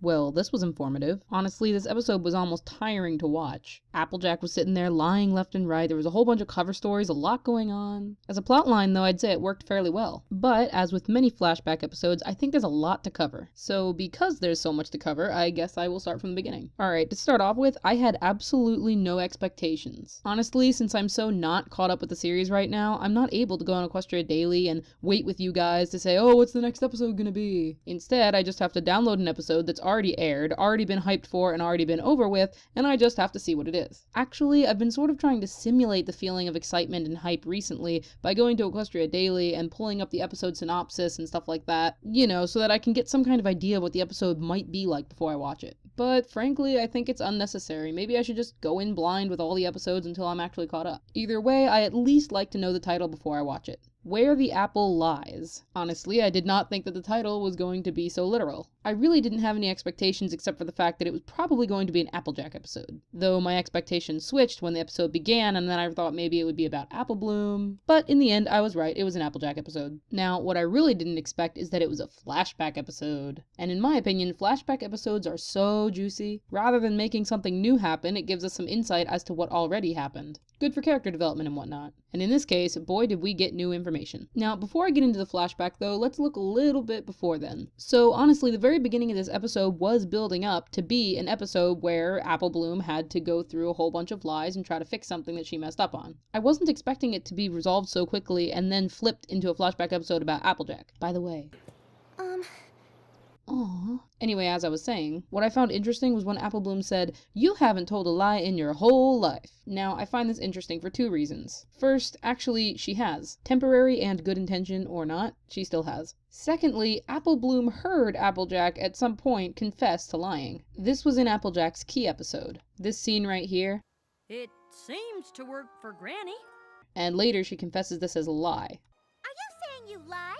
Well, this was informative. Honestly, this episode was almost tiring to watch. Applejack was sitting there lying left and right. There was a whole bunch of cover stories, a lot going on. As a plotline, though, I'd say it worked fairly well. But, as with many flashback episodes, I think there's a lot to cover. So, because there's so much to cover, I guess I will start from the beginning. Alright, to start off with, I had absolutely no expectations. Honestly, since I'm so not caught up with the series right now, I'm not able to go on Equestria Daily and wait with you guys to say, oh, what's the next episode gonna be? Instead, I just have to download an episode that's already aired, already been hyped for, and already been over with, and I just have to see what it is. Actually, I've been sort of trying to simulate the feeling of excitement and hype recently by going to Equestria Daily and pulling up the episode synopsis and stuff like that, you know, so that I can get some kind of idea of what the episode might be like before I watch it. But frankly, I think it's unnecessary. Maybe I should just go in blind with all the episodes until I'm actually caught up. Either way, I at least like to know the title before I watch it. Where the Apple Lies. Honestly, I did not think that the title was going to be so literal. I really didn't have any expectations except for the fact that it was probably going to be an Applejack episode. Though my expectations switched when the episode began, and then I thought maybe it would be about Apple Bloom. But in the end, I was right, it was an Applejack episode. Now, what I really didn't expect is that it was a flashback episode. And in my opinion, flashback episodes are so juicy. Rather than making something new happen, it gives us some insight as to what already happened. Good for character development and whatnot. And in this case, boy did we get new information. Now, before I get into the flashback though, let's look a little bit before then. So honestly, the very beginning of this episode was building up to be an episode where Apple Bloom had to go through a whole bunch of lies and try to fix something that she messed up on. I wasn't expecting it to be resolved so quickly and then flipped into a flashback episode about Applejack. By the way. Aww. Anyway, as I was saying, what I found interesting was when Apple Bloom said, "You haven't told a lie in your whole life." Now, I find this interesting for two reasons. First, actually, she has. Temporary and good intention or not, she still has. Secondly, Apple Bloom heard Applejack at some point confess to lying. This was in Applejack's key episode. This scene right here. It seems to work for Granny. And later she confesses this as a lie. Are you saying you lied?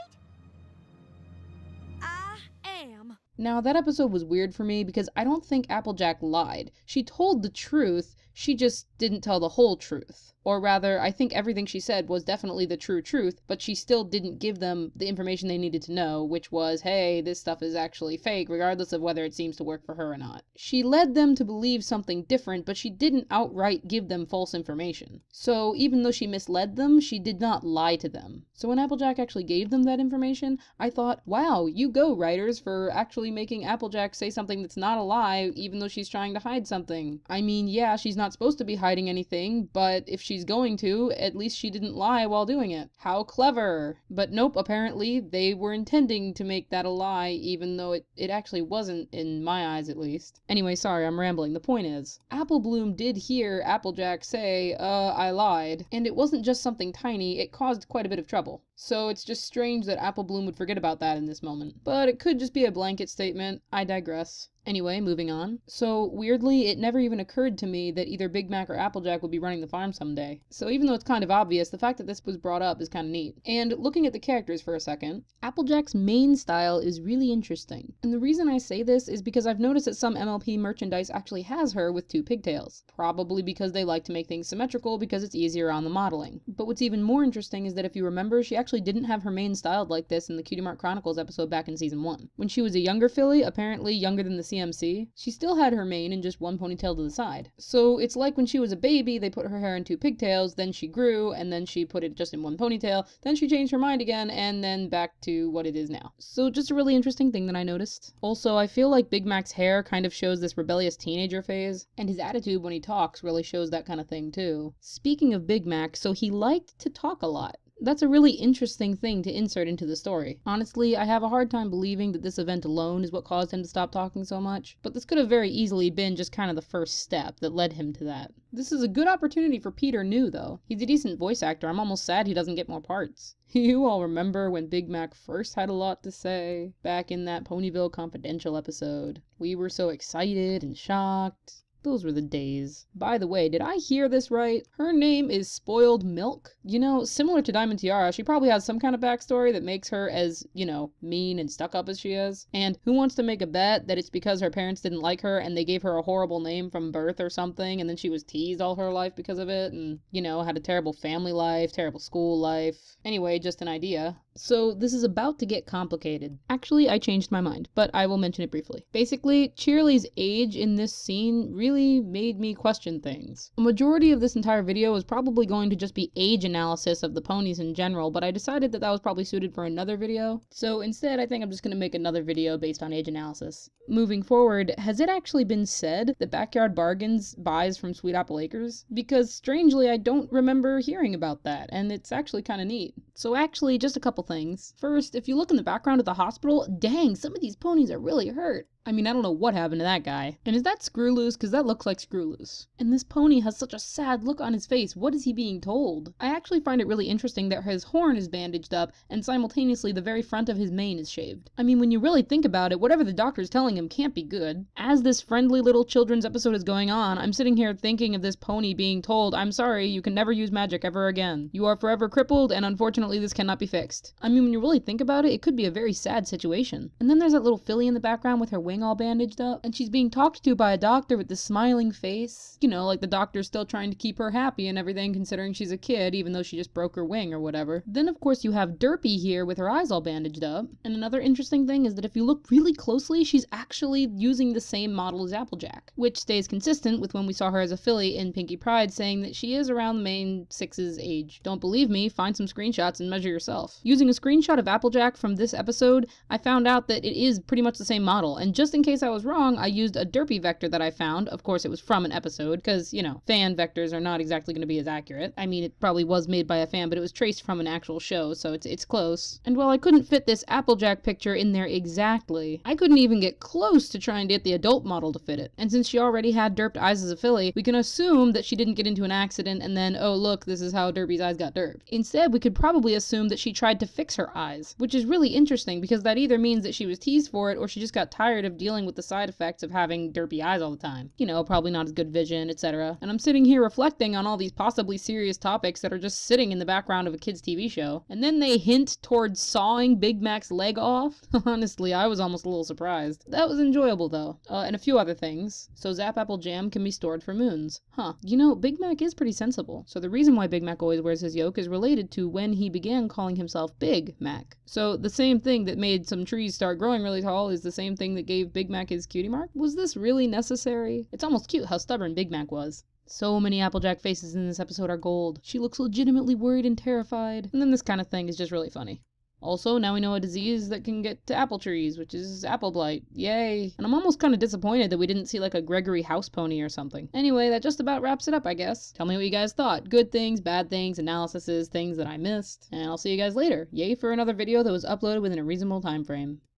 I am. Now, that episode was weird for me because I don't think Applejack lied. She told the truth, she just didn't tell the whole truth. Or rather, I think everything she said was definitely the true truth, but she still didn't give them the information they needed to know, which was, hey, this stuff is actually fake, regardless of whether it seems to work for her or not. She led them to believe something different, but she didn't outright give them false information. So even though she misled them, she did not lie to them. So when Applejack actually gave them that information, I thought, wow, you go, writers, for actually making Applejack say something that's not a lie, even though she's trying to hide something. I mean, yeah, she's not supposed to be hiding anything, but if she's going to, at least she didn't lie while doing it. How clever! But nope, apparently they were intending to make that a lie, even though it actually wasn't, in my eyes at least. Anyway, sorry, I'm rambling. The point is, Apple Bloom did hear Applejack say, I lied. And it wasn't just something tiny, it caused quite a bit of trouble. So it's just strange that Apple Bloom would forget about that in this moment. But it could just be a blanket statement. I digress. Anyway, moving on. So, weirdly, it never even occurred to me that either Big Mac or Applejack would be running the farm someday. So even though it's kind of obvious, the fact that this was brought up is kind of neat. And looking at the characters for a second, Applejack's main style is really interesting. And the reason I say this is because I've noticed that some MLP merchandise actually has her with two pigtails. Probably because they like to make things symmetrical because it's easier on the modeling. But what's even more interesting is that if you remember, she actually didn't have her mane styled like this in the Cutie Mark Chronicles episode back in season 1. When she was a younger filly, apparently younger than the CMC, she still had her mane in just one ponytail to the side. So it's like when she was a baby, they put her hair in two pigtails, then she grew, and then she put it just in one ponytail, then she changed her mind again, and then back to what it is now. So just a really interesting thing that I noticed. Also, I feel like Big Mac's hair kind of shows this rebellious teenager phase, and his attitude when he talks really shows that kind of thing too. Speaking of Big Mac, so he liked to talk a lot. That's a really interesting thing to insert into the story. Honestly, I have a hard time believing that this event alone is what caused him to stop talking so much, but this could have very easily been just kind of the first step that led him to that. This is a good opportunity for Peter New, though. He's a decent voice actor. I'm almost sad he doesn't get more parts. You all remember when Big Mac first had a lot to say? Back in that Ponyville Confidential episode. We were so excited and shocked. Those were the days. By the way, did I hear this right? Her name is Spoiled Milk? You know, similar to Diamond Tiara, she probably has some kind of backstory that makes her as, you know, mean and stuck up as she is. And who wants to make a bet that it's because her parents didn't like her and they gave her a horrible name from birth or something, and then she was teased all her life because of it, and, you know, had a terrible family life, terrible school life. Anyway, just an idea. So this is about to get complicated. Actually, I changed my mind, but I will mention it briefly. Basically, Cheerilee's age in this scene really made me question things. A majority of this entire video is probably going to just be age analysis of the ponies in general, but I decided that that was probably suited for another video. So instead, I think I'm just going to make another video based on age analysis. Moving forward, has it actually been said that Backyard Bargains buys from Sweet Apple Acres? Because strangely, I don't remember hearing about that, and it's actually kind of neat. So actually, just a couple things. First, if you look in the background of the hospital, dang, some of these ponies are really hurt. I mean, I don't know what happened to that guy. And is that Screw Loose? Because that looks like Screw Loose. And this pony has such a sad look on his face. What is he being told? I actually find it really interesting that his horn is bandaged up and simultaneously the very front of his mane is shaved. I mean, when you really think about it, whatever the doctor's telling him can't be good. As this friendly little children's episode is going on, I'm sitting here thinking of this pony being told, I'm sorry, you can never use magic ever again. You are forever crippled and unfortunately this cannot be fixed. I mean, when you really think about it, it could be a very sad situation. And then there's that little filly in the background with her wing all bandaged up, and she's being talked to by a doctor with this smiling face. You know, like the doctor's still trying to keep her happy and everything considering she's a kid even though she just broke her wing or whatever. Then of course you have Derpy here with her eyes all bandaged up. And another interesting thing is that if you look really closely, she's actually using the same model as Applejack, which stays consistent with when we saw her as a filly in Pinkie Pride saying that she is around the main 6's age. Don't believe me? Find some screenshots and measure yourself. Using a screenshot of Applejack from this episode, I found out that it is pretty much the same model, and just in case I was wrong, I used a Derpy vector that I found. Of course, it was from an episode, because, you know, fan vectors are not exactly going to be as accurate. I mean, it probably was made by a fan, but it was traced from an actual show, so it's close. And while I couldn't fit this Applejack picture in there exactly, I couldn't even get close to trying to get the adult model to fit it. And since she already had derped eyes as a filly, we can assume that she didn't get into an accident and then, oh look, this is how Derpy's eyes got derped. Instead, we could probably assume that she tried to fix her eyes, which is really interesting because that either means that she was teased for it or she just got tired of dealing with the side effects of having derpy eyes all the time. You know, probably not as good vision, etc. And I'm sitting here reflecting on all these possibly serious topics that are just sitting in the background of a kid's TV show, and then they hint towards sawing Big Mac's leg off. Honestly, I was almost a little surprised. That was enjoyable though. And a few other things. So Zap Apple Jam can be stored for moons. Huh. You know, Big Mac is pretty sensible. So the reason why Big Mac always wears his yoke is related to when he began calling himself Big Mac. So the same thing that made some trees start growing really tall is the same thing that gave Big Mac his cutie mark. Was this really necessary? It's almost cute how stubborn Big Mac was. So many Applejack faces in this episode are gold. She looks legitimately worried and terrified. And then this kind of thing is just really funny. Also, now we know a disease that can get to apple trees, which is apple blight. Yay. And I'm almost kind of disappointed that we didn't see like a Gregory house pony or something. Anyway, that just about wraps it up, I guess. Tell me what you guys thought. Good things, bad things, analyses, things that I missed. And I'll see you guys later. Yay for another video that was uploaded within a reasonable time frame.